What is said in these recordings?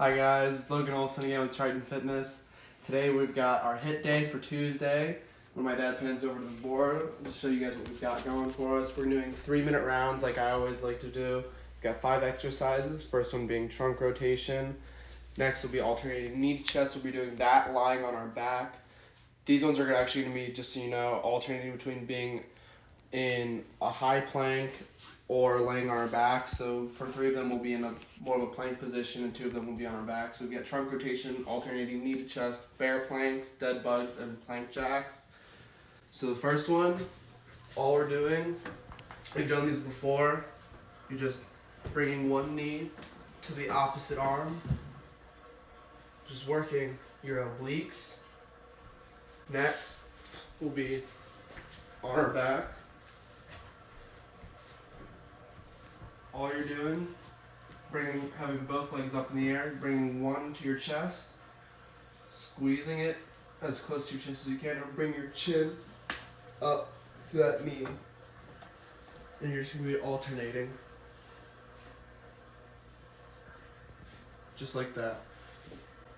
Hi guys, Logan again with Triton Fitness. Today we've got our HIIT day for Tuesday. When my dad pans over to the board, I'll just show you guys what we've got going for us. We're doing 3-minute rounds like I always like to do. We've got 5 exercises, first one being trunk rotation. Next will be alternating knee to chest. We'll be doing that lying on our back. These ones are actually going to be, just so you know, alternating between being in a high plank or laying on our back. So for 3 of them we'll be in more of a plank position and 2 of them will be on our back. So we've got trunk rotation, alternating knee to chest, bear planks, dead bugs, and plank jacks. So the first one, all we're doing, we've done these before, you're just bringing one knee to the opposite arm, just working your obliques. Next will be on our back. All you're doing, having both legs up in the air, bringing one to your chest, squeezing it as close to your chest as you can, or bring your chin up to that knee. And you're just going to be alternating. Just like that.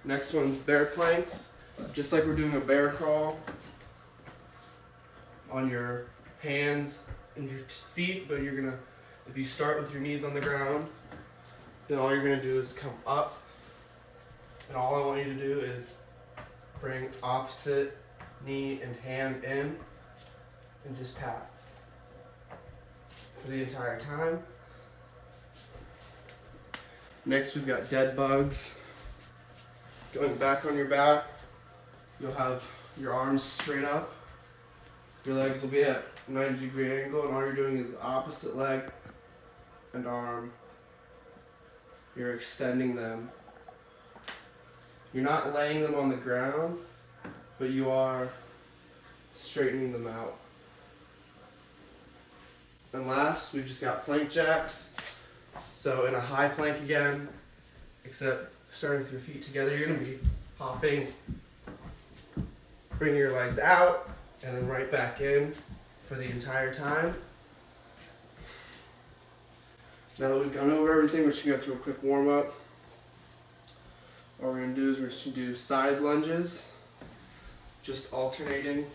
Next one's bear planks. Just like we're doing a bear crawl on your hands and your feet, but you're going to, if you start with your knees on the ground, then all you're going to do is come up, and all I want you to do is bring opposite knee and hand in and just tap for the entire time. Next we've got dead bugs. Going back on your back, you'll have your arms straight up, your legs will be at a 90-degree angle, and all you're doing is opposite leg and arm. You're extending them. You're not laying them on the ground, but you are straightening them out. And last, we've just got plank jacks. So in a high plank again, except starting with your feet together, you're going to be hopping, bringing your legs out, and then right back in for the entire time. Now that we've gone over everything, we're just going to go through a quick warm-up. What we're going to do is we're just going to do side lunges, just alternating.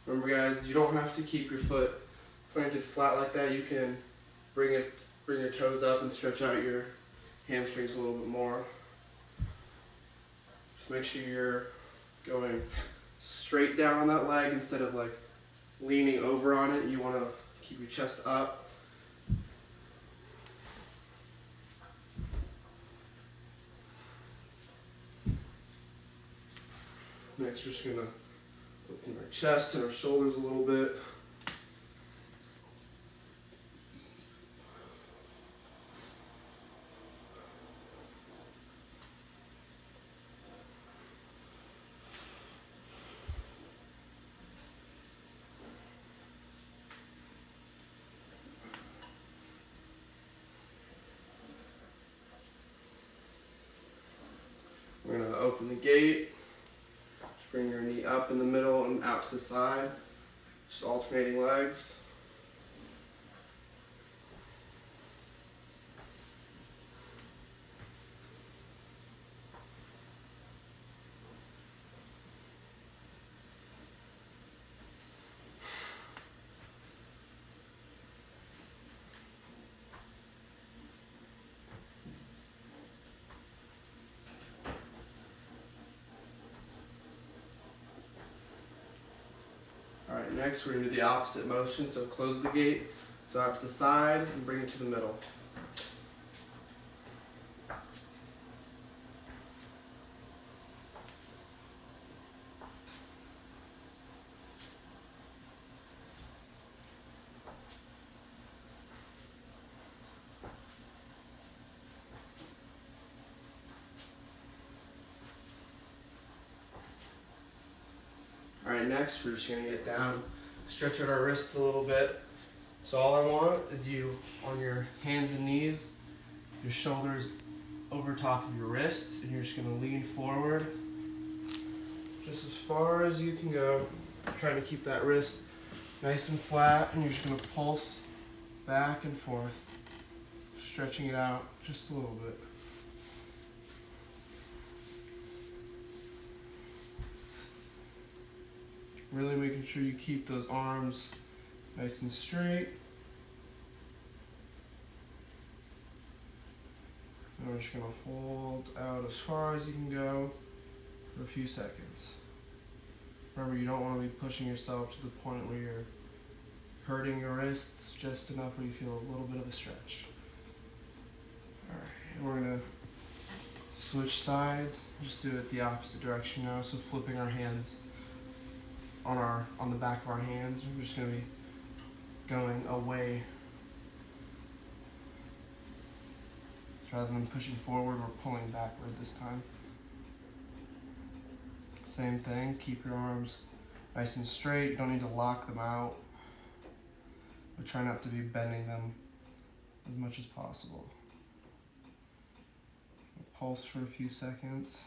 Remember guys, you don't have to keep your foot planted flat like that. You can bring your toes up and stretch out your hamstrings a little bit more. Just make sure you're going straight down on that leg instead of like leaning over on it. You want to keep your chest up. Next, we're just going to open our chest and our shoulders a little bit. We're going to open the gate. Just bring your knee up in the middle and out to the side. Just alternating legs. Alright, next we're going to do the opposite motion, so close the gate, so out to the side and bring it to the middle. Alright, next we're just going to get down, stretch out our wrists a little bit. So all I want is you, on your hands and knees, your shoulders over top of your wrists, and you're just going to lean forward just as far as you can go, trying to keep that wrist Nice and flat, and you're just going to pulse back and forth, stretching it out just a little bit. Really making sure you keep those arms nice and straight. And we're just going to hold out as far as you can go for a few seconds. Remember, you don't want to be pushing yourself to the point where you're hurting your wrists just enough where you feel a little bit of a stretch. Alright, and we're going to switch sides. Just do it the opposite direction now. So flipping our hands on the back of our hands. We're just going to be going away. Rather than pushing forward, we're pulling backward this time. Same thing, keep your arms nice and straight. You don't need to lock them out, but try not to be bending them as much as possible. Pulse for a few seconds.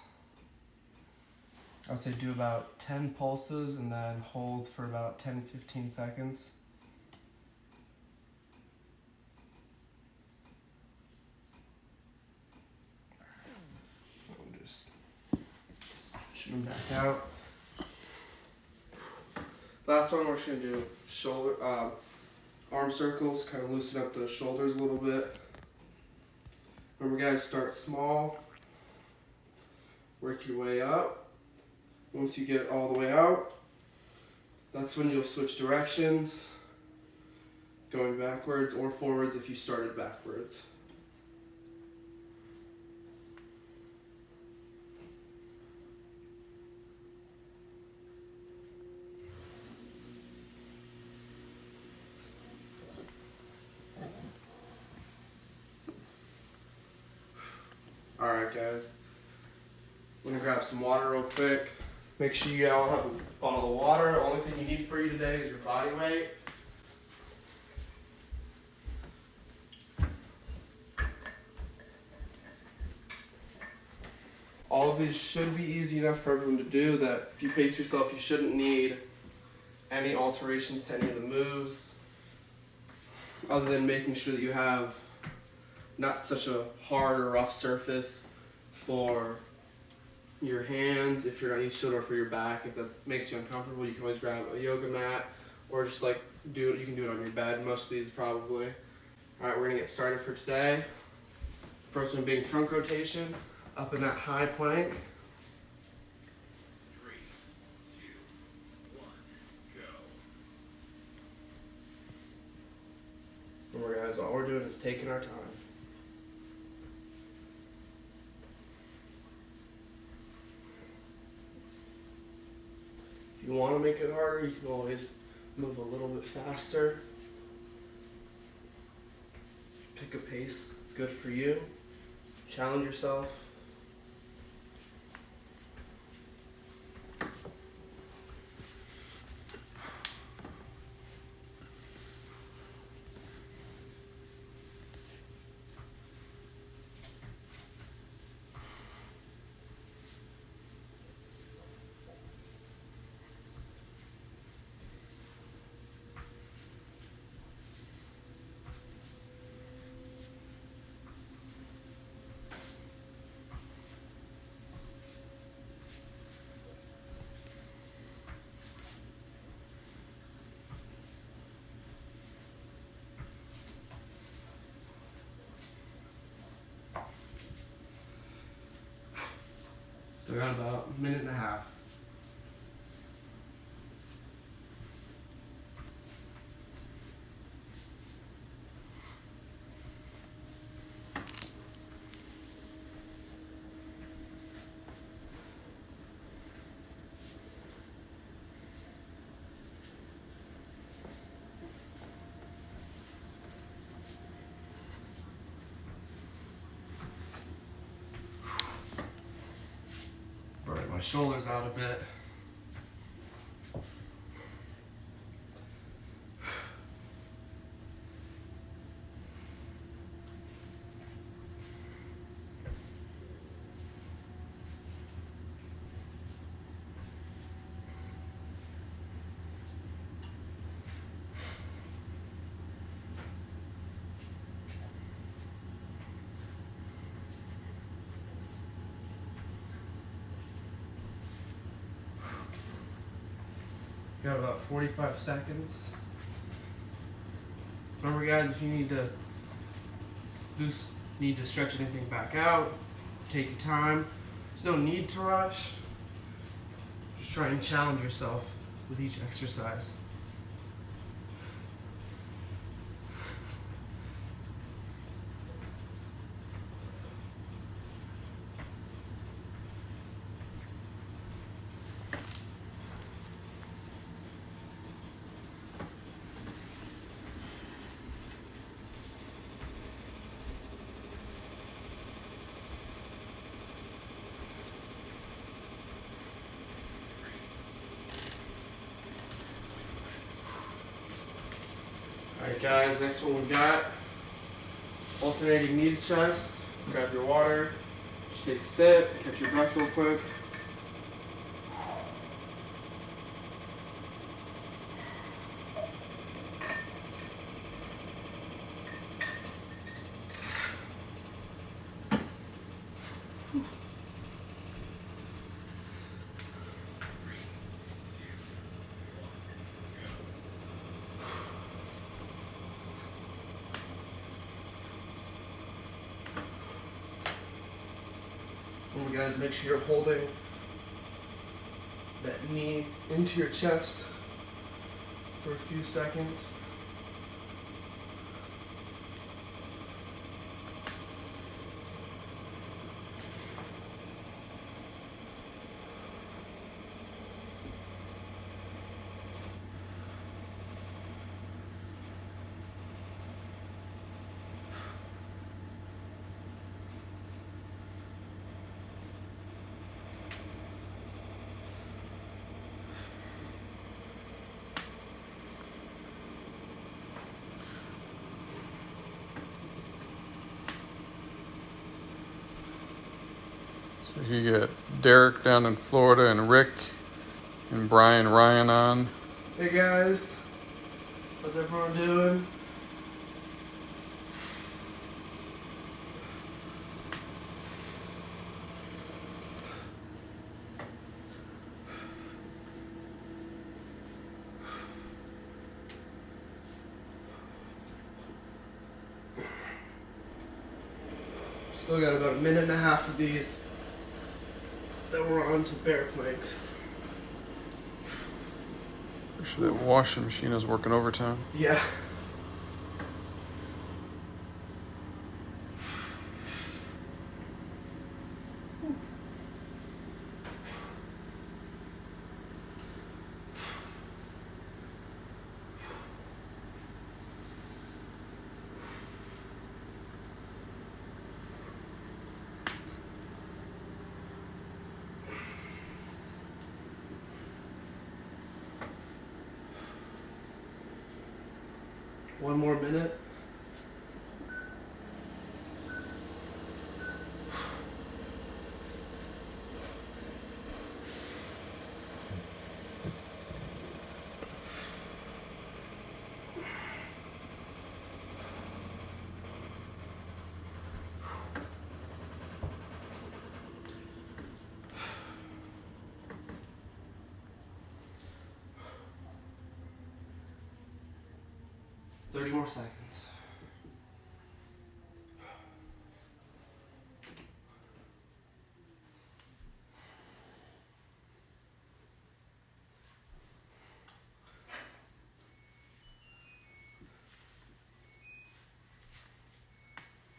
I would say do about 10 pulses and then hold for about 10-15 seconds. Just pushing them back out. Last one, we're just going to do shoulder, arm circles, kind of loosen up the shoulders a little bit. Remember guys, start small, work your way up. Once you get all the way out, that's when you'll switch directions, going backwards or forwards if you started backwards. Alright guys, I'm gonna grab some water real quick. Make sure you all have a bottle of water. The only thing you need for you today is your body weight. All of these should be easy enough for everyone to do that if you pace yourself, you shouldn't need any alterations to any of the moves other than making sure that you have not such a hard or rough surface for your hands if you're not used to it, or for your back. If that makes you uncomfortable, you can always grab a yoga mat or just like you can do it on your bed. Most of these probably. All right, we're gonna get started for today. First one being trunk rotation, up in that high plank. 3, 2, 1, go. Remember guys, all we're doing is taking our time. If you want to make it harder, you can always move a little bit faster. Pick a pace that's good for you. Challenge yourself. Still got about a minute and a half. My shoulders out a bit. about 45 seconds. Remember guys, if you need to stretch anything back out, take your time. There's no need to rush. Just try and challenge yourself with each exercise. Alright guys, next one we've got alternating knee to chest. Grab your water, just take a sip, catch your breath real quick. And guys, make sure you're holding that knee into your chest for a few seconds. So you get Derek down in Florida and Rick and Brian Ryan on. Hey guys, how's everyone doing? Still got about a minute and a half of these. Then we're on to bear planks. Pretty sure that washing machine is working overtime. Yeah. One more minute. Thirty more seconds.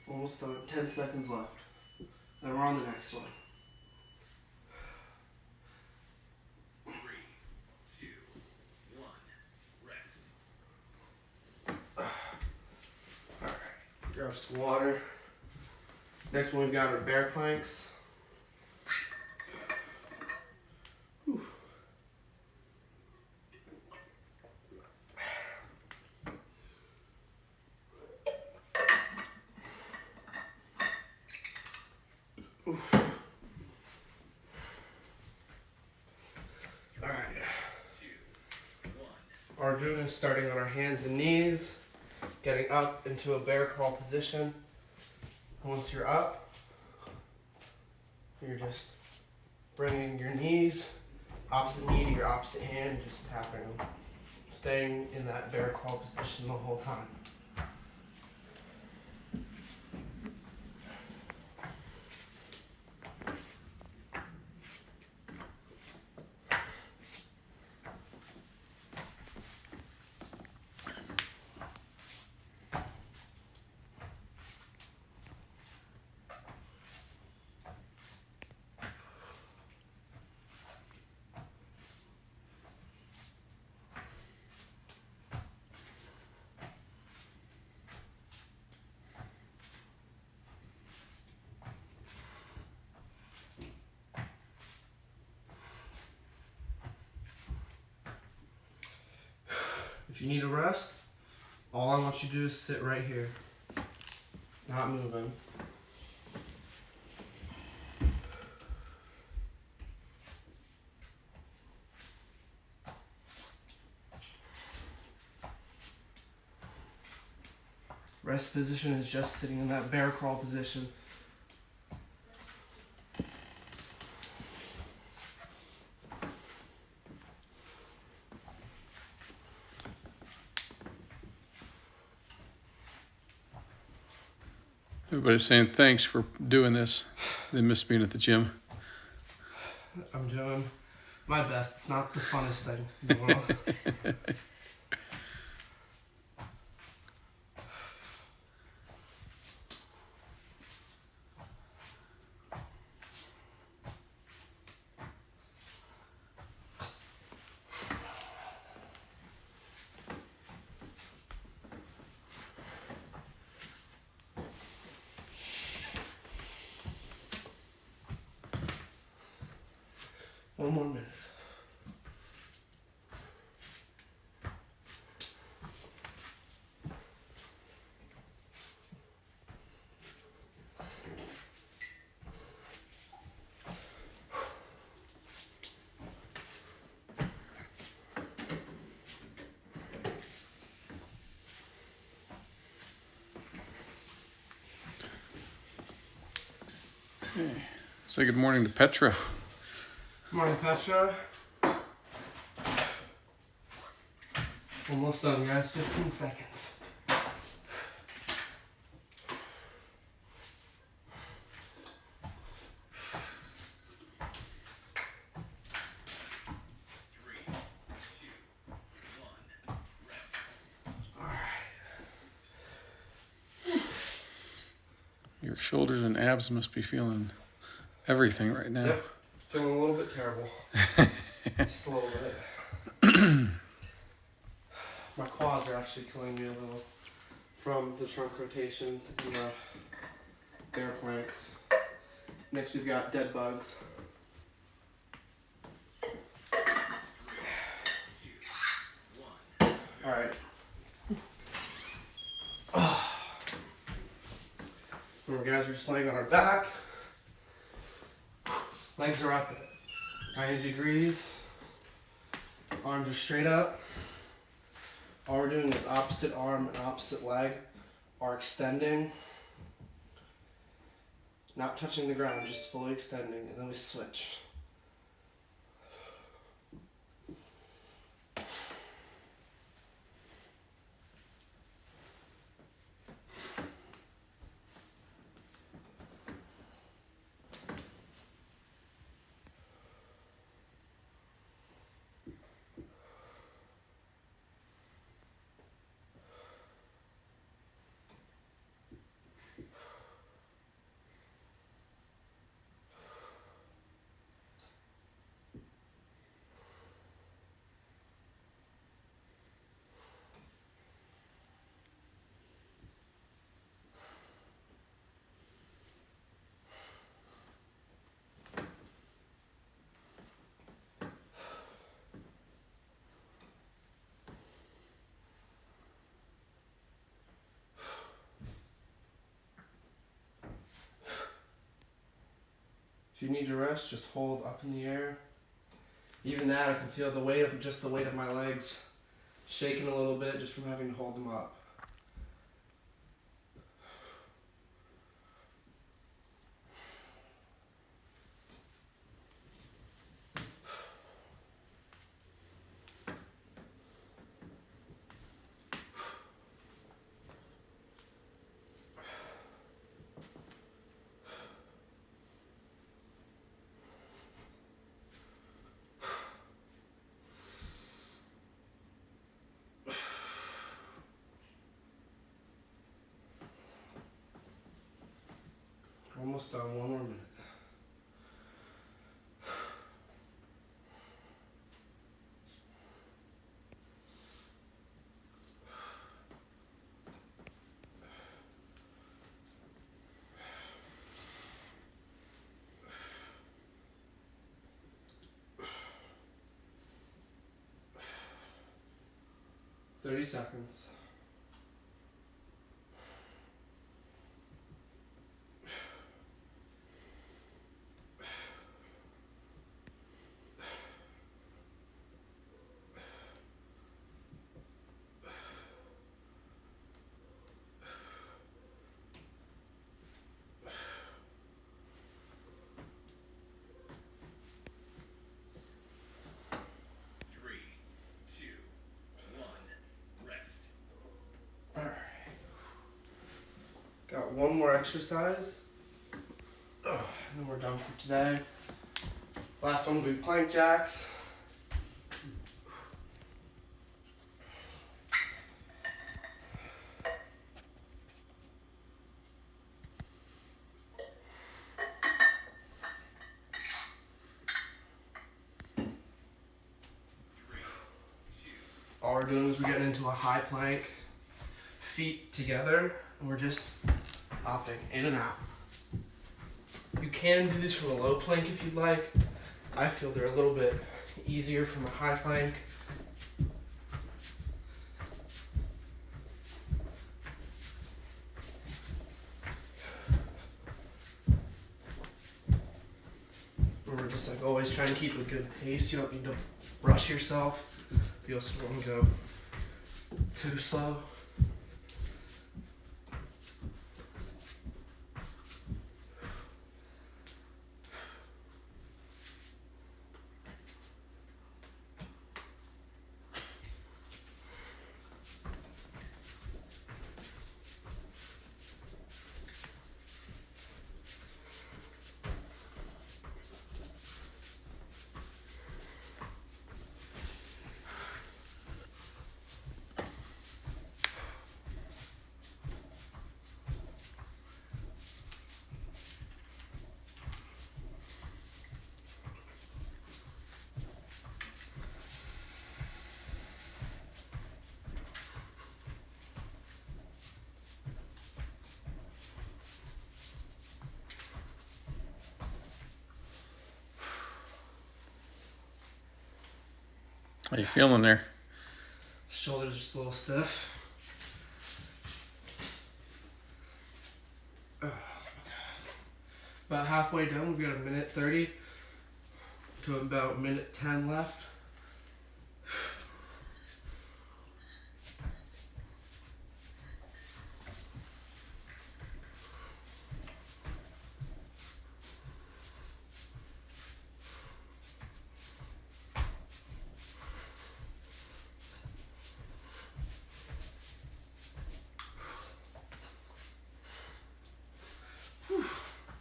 Almost done. 10 seconds left. Then we're on the next one. 3, 2, 1. Rest. Alright, grab some water. Next one we've got our bear planks. Whew. Oof. Alright. 2, 1. Our doing is starting on our hands and knees, getting up into a bear crawl position. And once you're up, you're just bringing your knees opposite knee to your opposite hand, just tapping them. Staying in that bear crawl position the whole time. If you need a rest, all I want you to do is sit right here, not moving. Rest position is just sitting in that bear crawl position. Everybody's saying thanks for doing this. They miss being at the gym. I'm doing my best. It's not the funnest thing in the world. One more minute. Say good morning to Petra. Good morning, Petra. Almost done, guys. 15 seconds. Three, two, one, rest. All right. Your shoulders and abs must be feeling everything right now. Yep. Feeling a little bit terrible. Just a little bit. My quads are actually killing me a little from the trunk rotations and the bear planks. Next we've got dead bugs. Alright. Remember guys, we're just laying on our back. Legs are up at 90 degrees. Arms are straight up. All we're doing is opposite arm and opposite leg are extending. Not touching the ground, just fully extending, and then we switch. If you need to rest, just hold up in the air. Even that, I can feel the weight of my legs shaking a little bit just from having to hold them up. almost done. One more minute. Thirty seconds. Got one more exercise. And then we're done for today. Last one will be plank jacks. All we're doing is we're getting into a high plank, feet together, and we're just hopping in and out. You can do this from a low plank if you'd like. I feel they're a little bit easier from a high plank. We're just like always trying to keep a good pace. You don't need to rush yourself. You also don't want to go too slow. How you feeling there? Shoulders just a little stiff. Oh my God. About halfway done, we've got a minute 30 to about minute 10 left.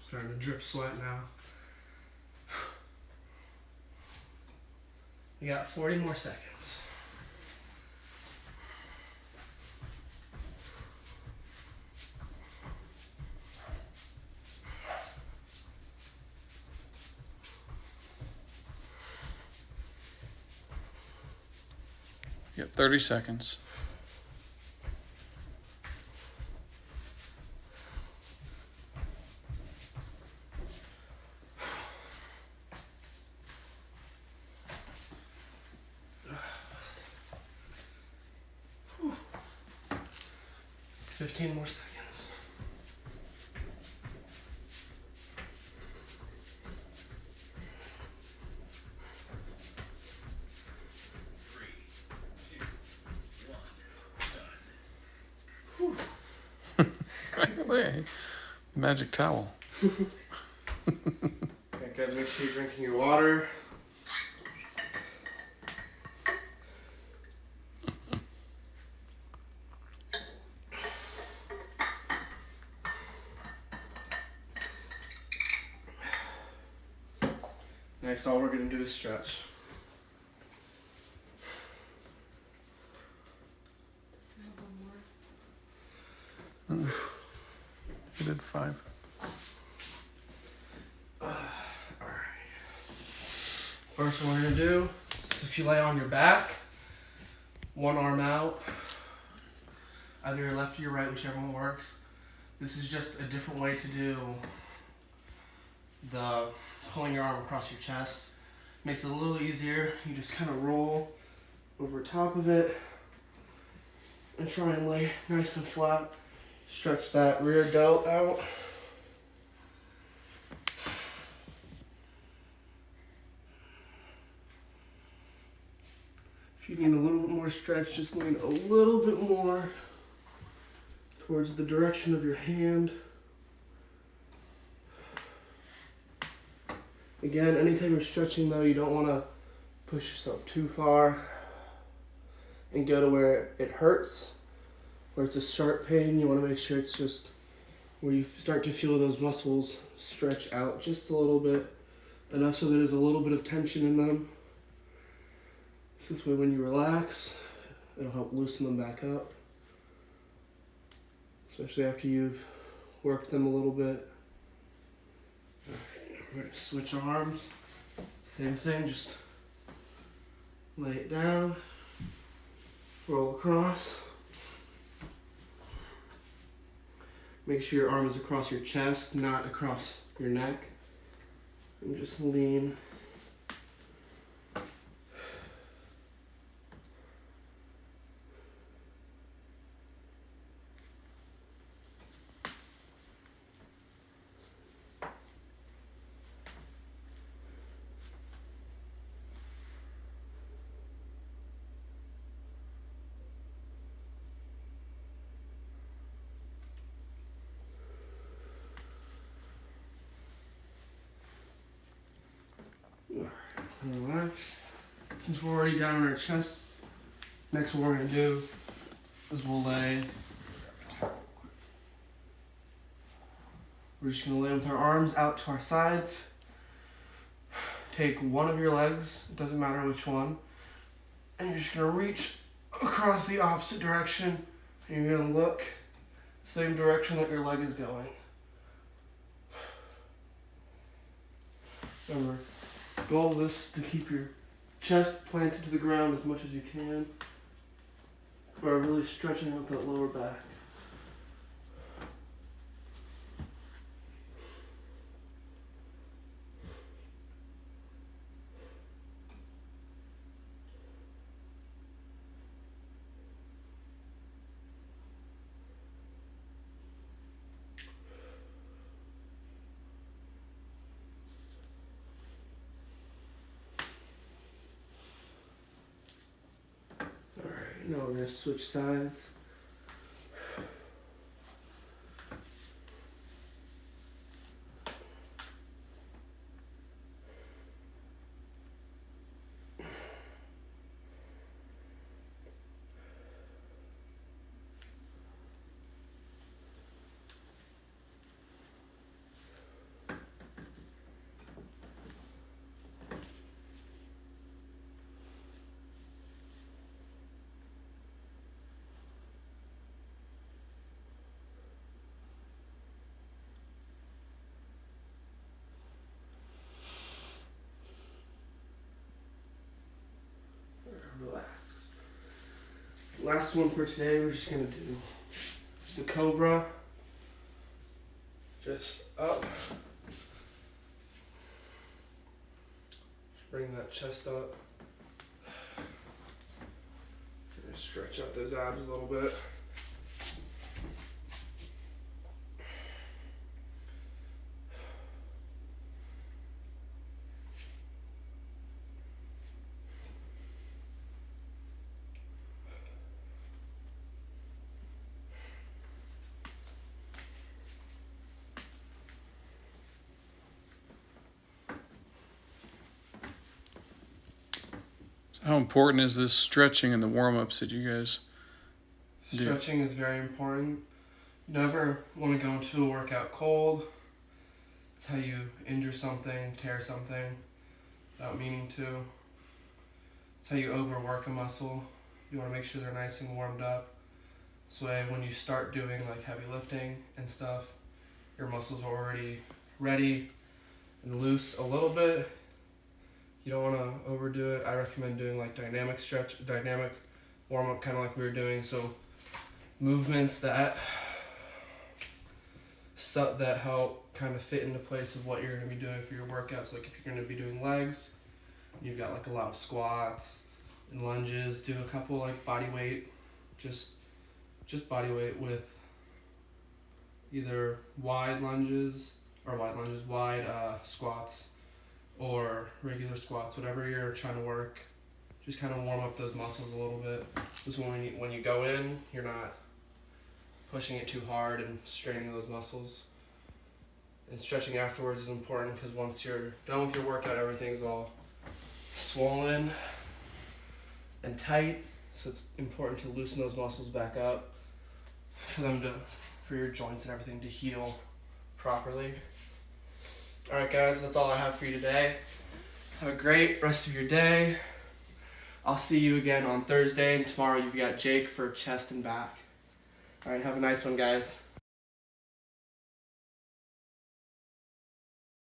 Starting to drip sweat now. You got 40 more seconds. You got 30 seconds. Whew. 15 more seconds. Hey, magic towel. Okay, guys, make sure you're drinking your water. Next, all we're going to do is stretch. You did 5. First thing we're gonna do is if you lay on your back, one arm out, either your left or your right, whichever one works. This is just a different way to do the pulling your arm across your chest. Makes it a little easier. You just kind of roll over top of it and try and lay nice and flat. Stretch that rear delt out. If you need a little bit more stretch, just lean a little bit more towards the direction of your hand. Again, anytime you're stretching though, you don't want to push yourself too far and go to where it hurts, where it's a sharp pain. You want to make sure it's just where you start to feel those muscles stretch out just a little bit, enough so there's a little bit of tension in them. This way when you relax, it'll help loosen them back up, especially after you've worked them a little bit. We're going to switch arms. Same thing, just lay it down, roll across. Make sure your arm is across your chest, not across your neck. And just lean. Relax. Since we're already down on our chest, next what we're going to do is we're just going to lay with our arms out to our sides. Take one of your legs, it doesn't matter which one, and you're just going to reach across the opposite direction, and you're going to look same direction that your leg is going. Remember, goal of this is to keep your chest planted to the ground as much as you can, by really stretching out that lower back. Now we're going to switch sides. Relax. Last one for today, we're just going to do just a cobra. Just up. Just bring that chest up. And just stretch out those abs a little bit. How important is this stretching and the warm-ups that you guys do? Stretching is very important. You never want to go into a workout cold. It's how you injure something, tear something without meaning to. It's how you overwork a muscle. You want to make sure they're nice and warmed up. This way when you start doing like heavy lifting and stuff, your muscles are already ready and loose a little bit. You don't want to overdo it. I recommend doing like dynamic warm up, kind of like we were doing. So movements that help kind of fit into place of what you're going to be doing for your workouts. Like if you're going to be doing legs, you've got like a lot of squats and lunges. Do a couple like body weight, just body weight with either wide squats or regular squats, whatever you're trying to work. Just kind of warm up those muscles a little bit. This when you go in, you're not pushing it too hard and straining those muscles. And stretching afterwards is important because once you're done with your workout, everything's all swollen and tight. So it's important to loosen those muscles back up for your joints and everything to heal properly. Alright guys, that's all I have for you today. Have a great rest of your day. I'll see you again on Thursday, and tomorrow you've got Jake for chest and back. Alright, have a nice one guys.